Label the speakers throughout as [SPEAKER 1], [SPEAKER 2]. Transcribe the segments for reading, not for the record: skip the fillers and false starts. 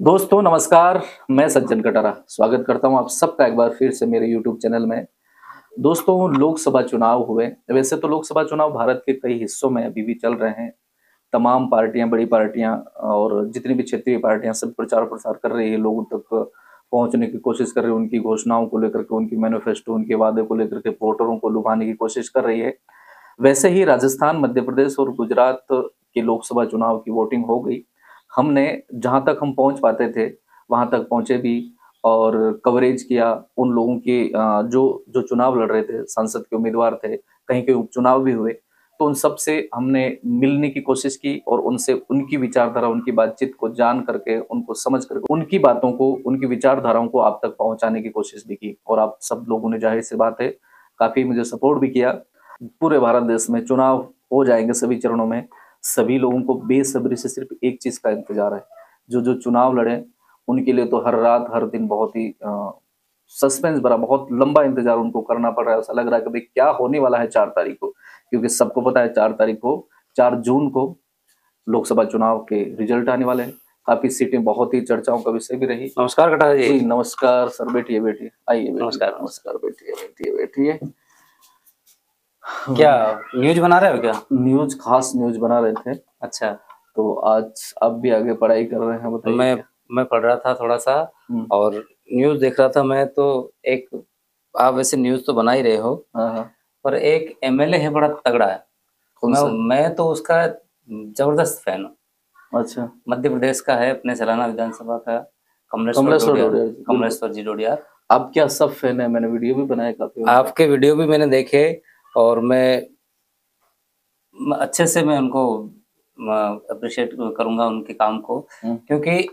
[SPEAKER 1] दोस्तों नमस्कार। मैं सज्जन कटारा स्वागत करता हूं आप सबका एक बार फिर से मेरे YouTube चैनल में। दोस्तों लोकसभा चुनाव हुए। वैसे तो लोकसभा चुनाव भारत के कई हिस्सों में अभी भी चल रहे हैं। तमाम पार्टियां, बड़ी पार्टियां और जितनी भी क्षेत्रीय पार्टियां सब प्रचार प्रसार कर रही है, लोगों तक पहुंचने की कोशिश कर रही है, उनकी घोषणाओं को लेकर के, उनकी मैनिफेस्टो, उनके वादे को लेकर के वोटरों को लुभाने की कोशिश कर रही है। वैसे ही राजस्थान, मध्य प्रदेश और गुजरात के लोकसभा चुनाव की वोटिंग हो गई। हमने जहां तक हम पहुंच पाते थे वहां तक पहुंचे भी और कवरेज किया उन लोगों की जो जो चुनाव लड़ रहे थे, सांसद के उम्मीदवार थे, कहीं के उपचुनाव भी हुए। तो उन सब से हमने मिलने की कोशिश की और उनसे उनकी विचारधारा, उनकी बातचीत को जान करके, उनको समझ करके, उनकी बातों को, उनकी विचारधाराओं को आप तक पहुंचाने की कोशिश भी की। और आप सब लोगों ने, जाहिर सी बात है, काफी मुझे सपोर्ट भी किया। पूरे भारत देश में चुनाव हो जाएंगे सभी चरणों में। सभी लोगों को बेसब्री से सिर्फ एक चीज का इंतजार है, जो जो चुनाव लड़े उनके लिए तो हर रात हर दिन बहुत ही सस्पेंस भरा, बहुत लंबा इंतजार उनको करना पड़ रहा है। ऐसा लग रहा है कि भाई क्या होने वाला है 4 तारीख को, क्योंकि सबको पता है 4 तारीख को, 4 जून को लोकसभा चुनाव के रिजल्ट आने वाले हैं। काफी सीटें बहुत ही चर्चाओं का विषय भी रही।
[SPEAKER 2] नमस्कार कटारा जी।
[SPEAKER 1] नमस्कार सर, बैठिए बैठिए, आइए बैठिए।
[SPEAKER 2] नमस्कार।
[SPEAKER 1] नमस्कार, बैठिए बैठिए बैठिए।
[SPEAKER 2] क्या न्यूज बना रहे हो क्या?
[SPEAKER 1] न्यूज, खास न्यूज बना रहे थे।
[SPEAKER 2] अच्छा।
[SPEAKER 1] तो आज आप भी आगे पढ़ाई कर रहे हैं, बताइए।
[SPEAKER 2] मैं पढ़ रहा था थोड़ा सा और न्यूज देख रहा था। मैं तो एक, आप वैसे न्यूज तो बना ही रहे हो,
[SPEAKER 1] हाँ।
[SPEAKER 2] पर एक एमएलए है बड़ा तगड़ा है।
[SPEAKER 1] कौन सा?
[SPEAKER 2] मैं तो उसका जबरदस्त फैन हूँ।
[SPEAKER 1] अच्छा।
[SPEAKER 2] मध्य प्रदेश का है, अपने सलाना विधानसभा का,
[SPEAKER 1] कमलेश्वर डोडियार जी।
[SPEAKER 2] कमलेश्वर जी डोडियार।
[SPEAKER 1] आप क्या सब फैन है? मैंने वीडियो भी बनाया काफी।
[SPEAKER 2] आपके वीडियो भी मैंने देखे और मैं अच्छे से मैं उनको अप्रिशिएट करूंगा उनके काम को, क्योंकि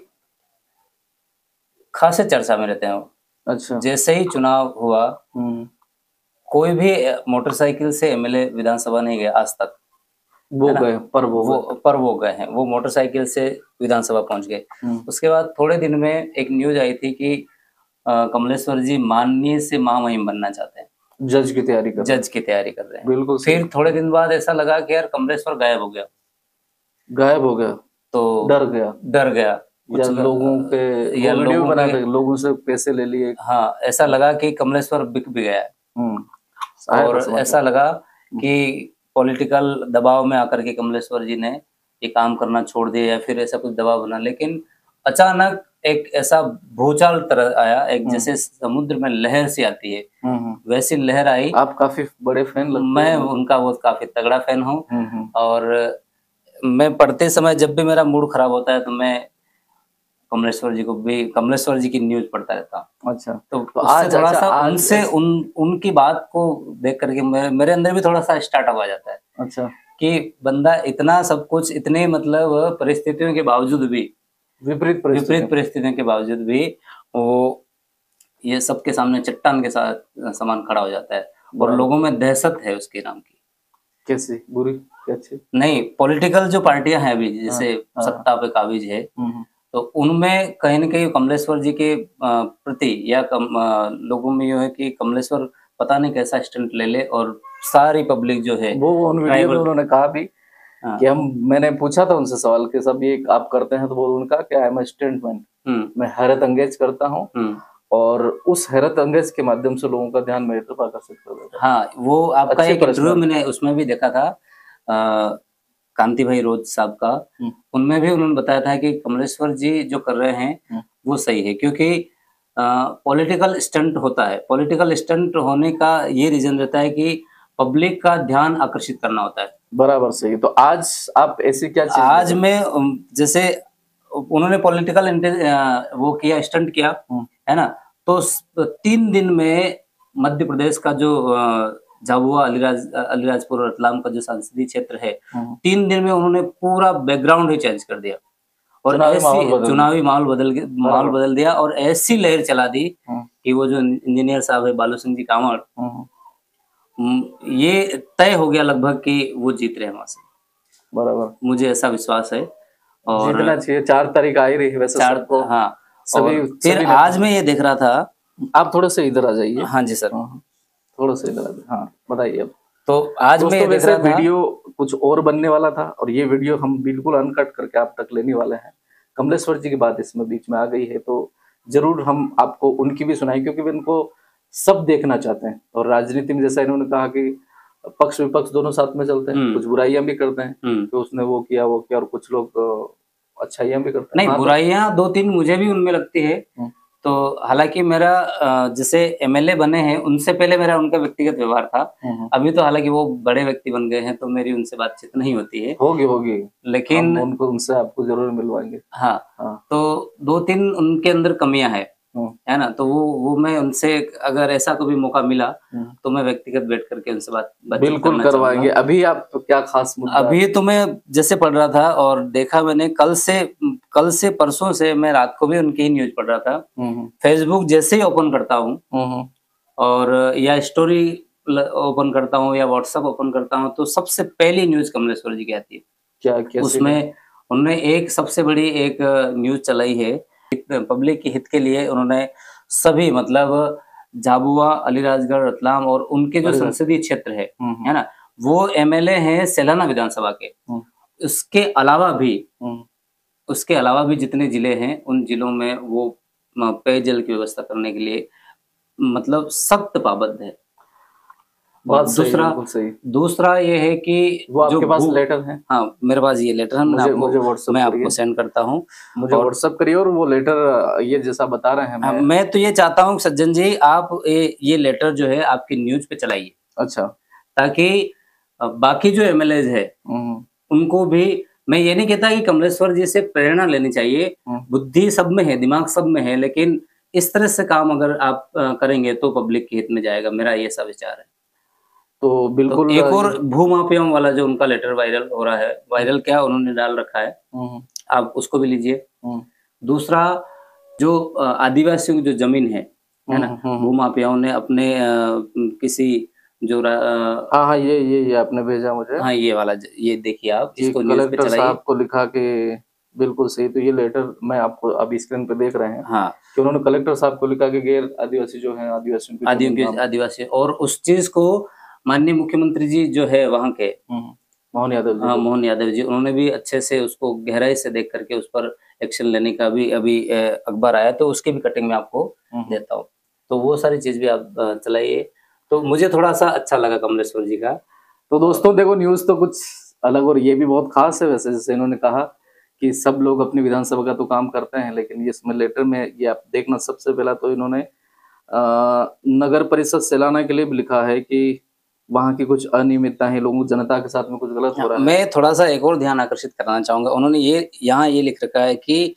[SPEAKER 2] खासे चर्चा में रहते हैं वो।
[SPEAKER 1] अच्छा।
[SPEAKER 2] जैसे ही चुनाव हुआ, कोई भी मोटरसाइकिल से एमएलए विधानसभा नहीं गया आज तक।
[SPEAKER 1] वो गए, पर
[SPEAKER 2] वो गए हैं, वो मोटरसाइकिल से विधानसभा पहुंच गए। उसके बाद थोड़े दिन में एक न्यूज आई थी कि कमलेश्वर जी माननीय से महामहिम बनना चाहते हैं,
[SPEAKER 1] जज की तैयारी कर
[SPEAKER 2] रहे हैं।
[SPEAKER 1] बिल्कुल।
[SPEAKER 2] फिर थोड़े दिन बाद ऐसा लगा कि यार कमलेश्वर गायब हो गया, तो
[SPEAKER 1] डर गया
[SPEAKER 2] कुछ
[SPEAKER 1] लोगों के,
[SPEAKER 2] या
[SPEAKER 1] वीडियो बना के लोगों से पैसे ले लिए।
[SPEAKER 2] हाँ, ऐसा लगा कि कमलेश्वर बिक भी गया है। और ऐसा लगा कि पॉलिटिकल दबाव में आकर के कमलेश्वर जी ने ये काम करना छोड़ दिया या फिर ऐसा कुछ दबाव बना। लेकिन अचानक एक ऐसा भूचाल तरह आया, एक जैसे समुद्र में लहर सी आती है, वैसी लहर आई।
[SPEAKER 1] आप काफी बड़े फैन लगते हैं।
[SPEAKER 2] मैं उनका वो काफी तगड़ा फैन हूँ। और मैं पढ़ते समय जब भी मेरा मूड खराब होता है तो मैं कमलेश्वर जी की न्यूज पढ़ता रहता हूँ।
[SPEAKER 1] अच्छा।
[SPEAKER 2] तो आज थोड़ा सा उनसे उनकी बात को देख करके मेरे अंदर भी थोड़ा सा स्टार्टअप आ जाता है।
[SPEAKER 1] अच्छा।
[SPEAKER 2] कि बंदा इतना सब कुछ, इतने मतलब परिस्थितियों के बावजूद भी, विपरीत परिस्थितियों के बावजूद भी वो ये सबके सामने चट्टान के साथ समान खड़ा हो जाता है। और लोगों में दहशत है उसके नाम की।
[SPEAKER 1] कैसी? बुरी? अच्छी? नहीं,
[SPEAKER 2] पॉलिटिकल जो पार्टियां हैं अभी, जैसे सत्ता पे काबिज है, तो उनमें कहीं न कहीं कमलेश्वर जी के प्रति या लोगों में ये है कि कमलेश्वर पता नहीं कैसा स्टंट ले ले और सारी पब्लिक जो है
[SPEAKER 1] वो उन वीडियो में उन्होंने कहा भी कि मैंने पूछा था उनसे सवाल कि सब ये आप करते हैं, तो वो उनका क्या है, मैं स्टंटमैन, मैं हैरत अंगेज करता हूँ और उस हैरत अंगेज के माध्यम से लोगों का ध्यान मेरी तरफ आकर्षित कर देता है।
[SPEAKER 2] हाँ, वो आपका एक इंटरव्यू मैंने उसमें भी देखा था, कांति भाई रोज साहब का, उनमें भी उन्होंने बताया था कि कमलेश्वर जी जो कर रहे हैं वो सही है, क्योंकि पॉलिटिकल स्टंट होता है। पॉलिटिकल स्टंट होने का ये रीजन रहता है कि पब्लिक का ध्यान आकर्षित करना होता है।
[SPEAKER 1] बराबर सही। तो आज आप ऐसी क्या चीज?
[SPEAKER 2] आज में जैसे उन्होंने पॉलिटिकल वो किया, स्टंट किया, है ना, तो 3 दिन में मध्य प्रदेश का जो झाबुआ, अलीराजपुर, रतलाम का जो संसदीय क्षेत्र है, 3 दिन में उन्होंने पूरा बैकग्राउंड ही चेंज कर दिया और चुनावी माहौल बदल दिया और ऐसी लहर चला दी कि वो जो इंजीनियर साहब है बालू सिंह जी कांवड़, ये तय हो गया लगभग कि वो जीत रहे हैं वहां से। बराबर, मुझे ऐसा विश्वास है। और
[SPEAKER 1] जीतना चाहिए। 4 तारीख आ ही रही है वैसे।
[SPEAKER 2] 4, हाँ। फिर आज मैं ये देख रहा था,
[SPEAKER 1] आप थोड़ा सा इधर आ जाइए।
[SPEAKER 2] हाँ जी सर,
[SPEAKER 1] थोड़ा सा इधर आ जाइए। हाँ, बताइए अब।
[SPEAKER 2] तो आज मैं ये देख रहा था,
[SPEAKER 1] वीडियो कुछ और बनने वाला था और ये वीडियो हम बिल्कुल अनकट करके आप तक लेने वाले हैं। कमलेश्वर जी की बात इसमें बीच में आ गई है, तो जरूर हम आपको उनकी भी सुनाएं, क्योंकि वे उनको सब देखना चाहते हैं। और राजनीति में जैसा इन्होंने कहा कि पक्ष विपक्ष दोनों साथ में चलते हैं, कुछ बुराइयां भी करते हैं कि उसने वो किया, और कुछ लोग अच्छाइयां भी करते हैं।
[SPEAKER 2] नहीं, बुराइयां 2-3 मुझे भी उनमें लगती है। तो हालांकि मेरा जैसे एमएलए बने हैं उनसे पहले मेरा उनका व्यक्तिगत व्यवहार था। अभी तो हालांकि वो बड़े व्यक्ति बन गए हैं तो मेरी उनसे बातचीत नहीं होती है।
[SPEAKER 1] होगी
[SPEAKER 2] लेकिन
[SPEAKER 1] उनको उनसे आपको जरूर मिलवाएंगे।
[SPEAKER 2] हाँ, तो 2-3 उनके अंदर कमियां है ना, तो वो मैं उनसे अगर ऐसा कभी मौका मिला तो मैं व्यक्तिगत बैठ करके उनसे बातचीत
[SPEAKER 1] बिल्कुल करवाएंगे। अभी आप क्या खास मुद्दा?
[SPEAKER 2] अभी तो मैं जैसे पढ़ रहा था और देखा मैंने कल से परसों से मैं रात को भी उनकी ही न्यूज पढ़ रहा था। फेसबुक जैसे ही ओपन करता हूँ और या स्टोरी ओपन करता हूँ या व्हाट्सएप ओपन करता हूँ तो सबसे पहली न्यूज कमलेश्वर जी की आती है।
[SPEAKER 1] क्या
[SPEAKER 2] उसमें उन्होंने एक सबसे बड़ी एक न्यूज चलाई है, पब्लिक के हित के लिए उन्होंने सभी मतलब झाबुआ, अलीराजगढ़, रतलाम और उनके जो संसदीय क्षेत्र है ना, वो एमएलए हैं सेलाना विधानसभा के। उसके अलावा भी जितने जिले हैं उन जिलों में वो पेयजल की व्यवस्था करने के लिए मतलब सख्त पाबंद है। और दूसरा ये है कि
[SPEAKER 1] वो आपके पास लेटर है?
[SPEAKER 2] हाँ, मेरे पास ये लेटर है, मैं आपको सेंड करता हूँ।
[SPEAKER 1] मुझे व्हाट्सएप करिए। और वो लेटर ये जैसा बता रहे हैं,
[SPEAKER 2] मैं तो ये चाहता हूँ सज्जन जी आप ये लेटर जो है आपकी न्यूज पे चलाइए।
[SPEAKER 1] अच्छा,
[SPEAKER 2] ताकि बाकी जो एमएलए है उनको भी, मैं ये नहीं कहता कि कमलेश्वर जी से प्रेरणा लेनी चाहिए, बुद्धि सब में है, दिमाग सब में है, लेकिन इस तरह से काम अगर आप करेंगे तो पब्लिक के हित में जाएगा, मेरा ये सा विचार है।
[SPEAKER 1] तो बिल्कुल।
[SPEAKER 2] तो एक और भूमाफियाओं वाला जो उनका लेटर वायरल हो रहा है, वायरल क्या उन्होंने डाल रखा है, आप उसको भी लीजिए। दूसरा जो आदिवासियों की जो जमीन है ना, भूमाफियाओं ने अपने किसी जो
[SPEAKER 1] हाँ, ये आपने भेजा मुझे।
[SPEAKER 2] हाँ, ये वाला, ये देखिए आप इसको
[SPEAKER 1] कलेक्टर साहब को लिखा के, बिल्कुल सही। तो ये लेटर मैं आपको अभी स्क्रीन पे देख रहे हैं।
[SPEAKER 2] हाँ,
[SPEAKER 1] कि उन्होंने कलेक्टर साहब को लिखा कि गैर आदिवासी जो है,
[SPEAKER 2] आदिवासी, और उस चीज को माननीय मुख्यमंत्री जी जो है वहाँ के
[SPEAKER 1] मोहन यादव जी,
[SPEAKER 2] हाँ, मोहन यादव जी, उन्होंने भी अच्छे से उसको गहराई से देख करके उस पर एक्शन लेने का भी अभी अखबार आया, तो उसकी भी कटिंग में आपको देता हूँ। तो वो सारी चीज भी आप चलाइए। तो मुझे थोड़ा सा अच्छा लगा कमलेश्वर जी का।
[SPEAKER 1] तो दोस्तों देखो, न्यूज तो कुछ अलग और ये भी बहुत खास है वैसे। जैसे इन्होंने कहा कि सब लोग अपनी विधानसभा का तो काम करते हैं, लेकिन ये इसमें लेटर में ये आप देखना, सबसे पहला तो इन्होंने नगर परिषद सेलाना के लिए भी लिखा है कि वहाँ की कुछ अनियमितता है, लोगों जनता के साथ में कुछ गलत हो रहा है।
[SPEAKER 2] मैं थोड़ा सा एक और ध्यान आकर्षित करना चाहूंगा। उन्होंने यहाँ ये लिख रखा है कि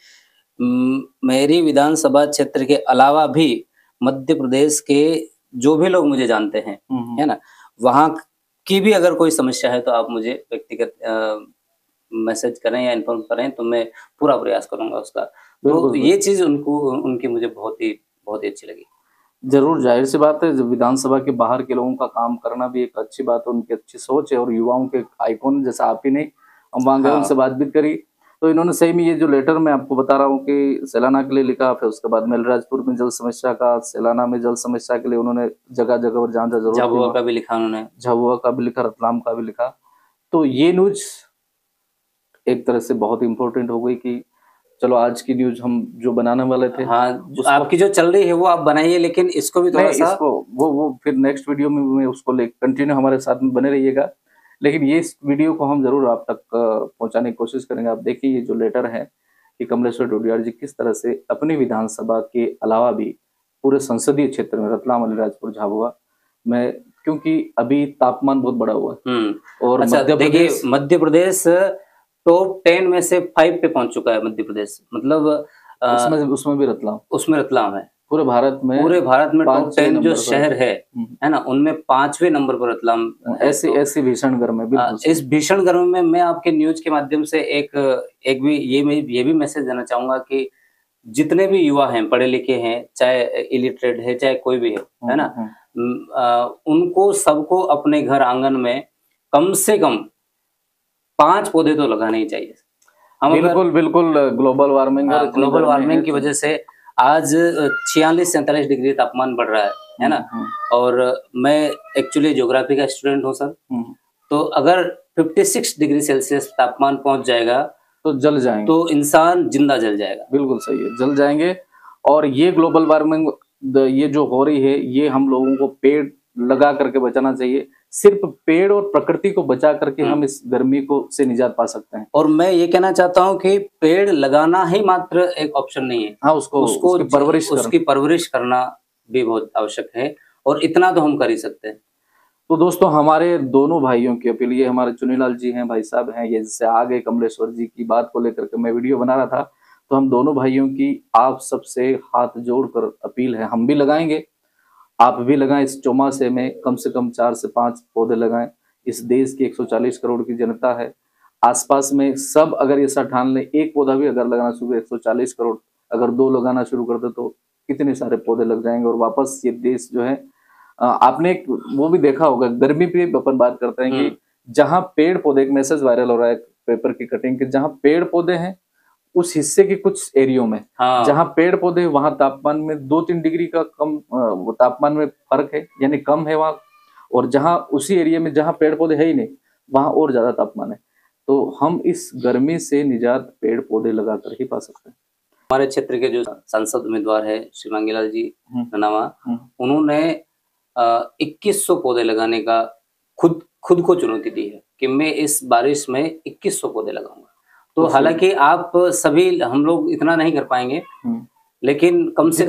[SPEAKER 2] मेरी विधानसभा क्षेत्र के अलावा भी मध्य प्रदेश के जो भी लोग मुझे जानते हैं, है ना, वहाँ की भी अगर कोई समस्या है तो आप मुझे व्यक्तिगत मैसेज करें या इन्फॉर्म करें, तो मैं पूरा प्रयास करूंगा उसका। तो ये चीज उनकी मुझे बहुत ही अच्छी लगी।
[SPEAKER 1] जरूर, जाहिर सी बात है, विधानसभा के बाहर के लोगों का काम करना भी एक अच्छी बात है, उनकी अच्छी सोच है। और युवाओं के आइकॉन जैसा आप ही ने, हम वहां गए, उनसे बात भी करी, तो इन्होंने सही में ये जो लेटर मैं आपको बता रहा हूँ कि सेलाना के लिए लिखा, फिर उसके बाद मलराजपुर में जल समस्या का, सेलाना में जल समस्या के लिए उन्होंने जगह जगह पर जहाँ जरूरत,
[SPEAKER 2] झाबुआ का भी लिखा उन्होंने,
[SPEAKER 1] झाबुआ का भी लिखा, रतलाम का भी लिखा। तो ये न्यूज एक तरह से बहुत इंपॉर्टेंट हो गई कि चलो आज की न्यूज हम जो बनाने वाले थे,
[SPEAKER 2] हाँ, आपकी जो चल रही है वो आप बनाइए, लेकिन इसको भी थोड़ा सा
[SPEAKER 1] इसको वो फिर नेक्स्ट वीडियो में मैं उसको कंटिन्यू हमारे साथ में बने रहिएगा। लेकिन ये इस वीडियो को हम जरूर आप तक पहुंचाने की कोशिश करेंगे। आप देखिए ये जो लेटर है कि कमलेश्वर डोडियार जी किस तरह से अपनी विधानसभा के अलावा भी पूरे संसदीय क्षेत्र में रतलाम, अलीराजपुर, झाबुआ में, क्योंकि अभी तापमान बहुत बढ़ा हुआ है। और
[SPEAKER 2] अच्छा, देखिए मध्य प्रदेश टॉप 10 में से 5 पे पहुंच चुका है मध्य प्रदेश, मतलब
[SPEAKER 1] उसमें भी रतलाम,
[SPEAKER 2] उसमें रतलाम है।
[SPEAKER 1] पूरे भारत में
[SPEAKER 2] टॉप 10 जो शहर है ना, उनमें 5वें नंबर पर रतलाम।
[SPEAKER 1] ऐसी भीषण गर्मी है।
[SPEAKER 2] इस भीषण गर्मी में मैं आपके न्यूज के माध्यम से एक भी ये भी मैसेज देना चाहूंगा कि जितने भी युवा हैं, पढ़े लिखे हैं, चाहे इलिटरेट है, चाहे कोई भी है ना, उनको सबको अपने घर आंगन में कम से कम 5 पौधे तो लगाने ही चाहिए।
[SPEAKER 1] बिल्कुल ग्लोबल वार्मिंग
[SPEAKER 2] की वजह से आज 46-47 डिग्री तापमान बढ़ रहा है ना। और मैं एक्चुअली ज्योग्राफी का स्टूडेंट हूँ सर, तो अगर 56 डिग्री सेल्सियस तापमान पहुंच जाएगा
[SPEAKER 1] तो जल जाएंगे,
[SPEAKER 2] तो इंसान जिंदा जल जाएगा।
[SPEAKER 1] बिल्कुल सही है, जल जाएंगे। और ये ग्लोबल वार्मिंग ये जो हो रही है, ये हम लोगों को पेड़ लगा करके बचाना चाहिए। सिर्फ पेड़ और प्रकृति को बचा करके हम इस गर्मी को से निजात पा सकते हैं।
[SPEAKER 2] और मैं ये कहना चाहता हूँ कि पेड़ लगाना ही मात्र एक ऑप्शन नहीं है,
[SPEAKER 1] हाँ, उसकी
[SPEAKER 2] परवरिश करना भी बहुत आवश्यक है, और इतना तो हम कर ही सकते हैं।
[SPEAKER 1] तो दोस्तों, हमारे दोनों भाइयों की अपील, ये हमारे चुनीलाल जी हैं, भाई साहब हैं, ये जैसे आ गए कमलेश्वर जी की बात को लेकर के मैं वीडियो बना रहा था, तो हम दोनों भाइयों की आप सबसे हाथ जोड़कर अपील है, हम भी लगाएंगे, आप भी लगाएं। इस चौमासे में कम से कम 4 से 5 पौधे लगाएं। इस देश की 140 करोड़ की जनता है, आसपास में सब अगर ऐसा ठान ले, एक पौधा भी अगर लगाना शुरू, 140 करोड़ अगर 2 लगाना शुरू कर दे तो कितने सारे पौधे लग जाएंगे, और वापस ये देश जो है, आपने वो भी देखा होगा, गर्मी पे अपन बात करते हैं कि जहां पेड़ पौधे, एक मैसेज वायरल हो रहा है पेपर की कटिंग के, जहां पेड़ पौधे हैं उस हिस्से के कुछ एरियो में, जहां पेड़ पौधे, वहां तापमान में 2-3 डिग्री का कम तापमान में फर्क है, यानी कम है वहां। और जहां उसी एरिया में जहां पेड़ पौधे है ही नहीं, वहां और ज्यादा तापमान है। तो हम इस गर्मी से निजात पेड़ पौधे लगाकर ही पा सकते हैं।
[SPEAKER 2] हमारे क्षेत्र के जो सांसद उम्मीदवार है श्री मांगीलाल जी रंधावा, उन्होंने 2100 पौधे लगाने का खुद को चुनौती दी है कि मैं इस बारिश में 2100 पौधे लगाऊंगा। तो हालांकि आप सभी, हम लोग इतना नहीं कर पाएंगे, लेकिन कम से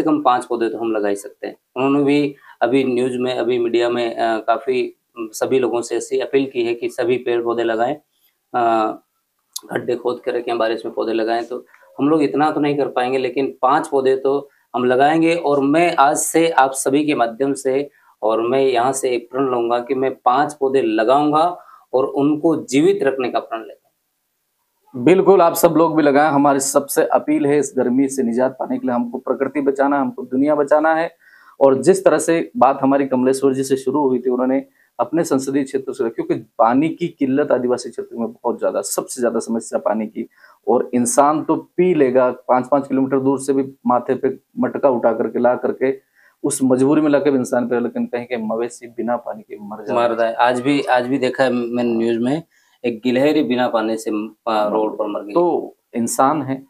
[SPEAKER 2] कम 5 पौधे तो हम लगा ही सकते हैं। उन्होंने भी अभी न्यूज में, अभी मीडिया में काफी सभी लोगों से ऐसी अपील की है कि सभी पेड़ पौधे लगाएं, गड्ढे खोद कर रखें, बारिश में पौधे लगाएं। तो हम लोग इतना तो नहीं कर पाएंगे, लेकिन 5 पौधे तो हम लगाएंगे। और मैं आज से आप सभी के माध्यम से, और मैं यहाँ से एक प्रण लूंगा कि मैं 5 पौधे लगाऊंगा और उनको जीवित रखने का प्रण लेता हूँ।
[SPEAKER 1] बिल्कुल, आप सब लोग भी लगाएं। हमारी सबसे अपील है, इस गर्मी से निजात पाने के लिए हमको प्रकृति बचाना, हमको दुनिया बचाना है। और जिस तरह से बात हमारी कमलेश्वर जी से शुरू हुई थी, उन्होंने अपने संसदीय क्षेत्र से, क्योंकि पानी की किल्लत आदिवासी क्षेत्र में बहुत ज्यादा, सबसे ज्यादा समस्या पानी की। और इंसान तो पी लेगा, 5-5 किलोमीटर दूर से भी माथे पे मटका उठा करके ला करके उस मजबूरी में लाके इंसान पे, लेकिन कहीं के मवेशी बिना पानी के मर
[SPEAKER 2] रहा है। आज भी देखा है मैंने न्यूज में, एक गिलहरी बिना पानी से रोड पर मर गई।
[SPEAKER 1] तो इंसान है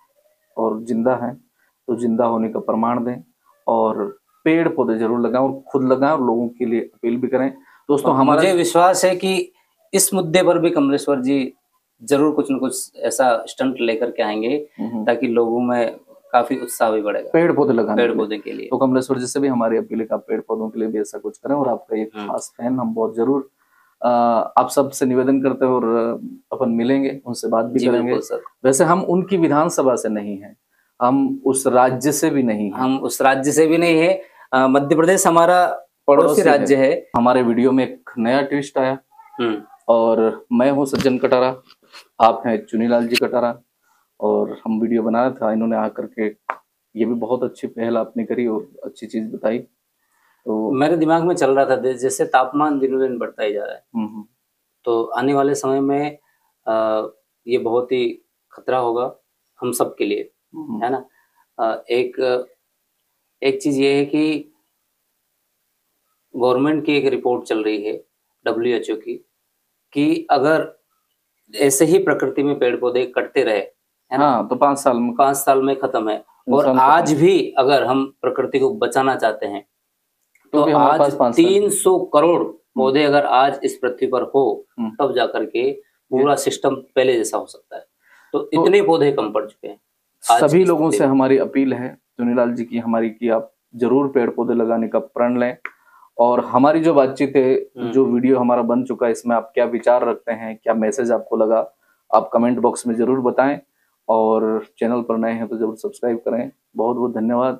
[SPEAKER 1] और जिंदा है, तो जिंदा होने का प्रमाण दें, और पेड़ पौधे जरूर लगाएं, और खुद लगाएं, और लोगों के लिए अपील भी करें। दोस्तों,
[SPEAKER 2] मुझे विश्वास है कि इस मुद्दे पर भी कमलेश्वर जी जरूर कुछ न कुछ ऐसा स्टंट लेकर के आएंगे, ताकि लोगों में काफी उत्साह भी बढ़ेगा
[SPEAKER 1] पेड़ पौधे
[SPEAKER 2] के लिए।
[SPEAKER 1] तो कमलेश्वर जी से भी हमारी अपील है, पेड़ पौधों के लिए भी ऐसा कुछ करें। और आपका एक खास फैन हम बहुत जरूर आप सबसे निवेदन करते हैं, और अपन मिलेंगे, उनसे बात भी करेंगे। वैसे हम उनकी विधानसभा से नहीं है, हम उस राज्य से भी नहीं
[SPEAKER 2] है, मध्य प्रदेश हमारा पड़ोसी राज्य है।
[SPEAKER 1] हमारे वीडियो में एक नया ट्विस्ट आया, और मैं हूँ सज्जन कटारा, आप हैं चुनीलाल जी कटारा, और हम वीडियो बना रहा था, इन्होंने आकर के ये भी बहुत अच्छी पहल आपने करी और अच्छी चीज बताई। तो
[SPEAKER 2] मेरे दिमाग में चल रहा था, जैसे तापमान दिनों दिन बढ़ता ही जा रहा है, तो आने वाले समय में ये बहुत ही खतरा होगा हम सब के लिए, है ना। एक चीज ये है कि गवर्नमेंट की एक रिपोर्ट चल रही है, WHO की, कि अगर ऐसे ही प्रकृति में पेड़ पौधे कटते रहे, है ना,
[SPEAKER 1] तो 5 साल में
[SPEAKER 2] खत्म है। और आज भी अगर हम प्रकृति को बचाना चाहते हैं, तो आज 300 करोड़ पौधे अगर आज इस पृथ्वी पर हो, तब जाकर के पूरा सिस्टम पहले जैसा हो सकता है। तो इतने पौधे कम पड़ चुके हैं।
[SPEAKER 1] सभी लोगों से हमारी अपील है, चुनीलाल जी की, हमारी, कि आप जरूर पेड़ पौधे लगाने का प्रण लें। और हमारी जो बातचीत है, जो वीडियो हमारा बन चुका है, इसमें आप क्या विचार रखते हैं, क्या मैसेज आपको लगा, आप कमेंट बॉक्स में जरूर बताएं। और चैनल पर नए हैं तो जरूर सब्सक्राइब करें। बहुत बहुत धन्यवाद।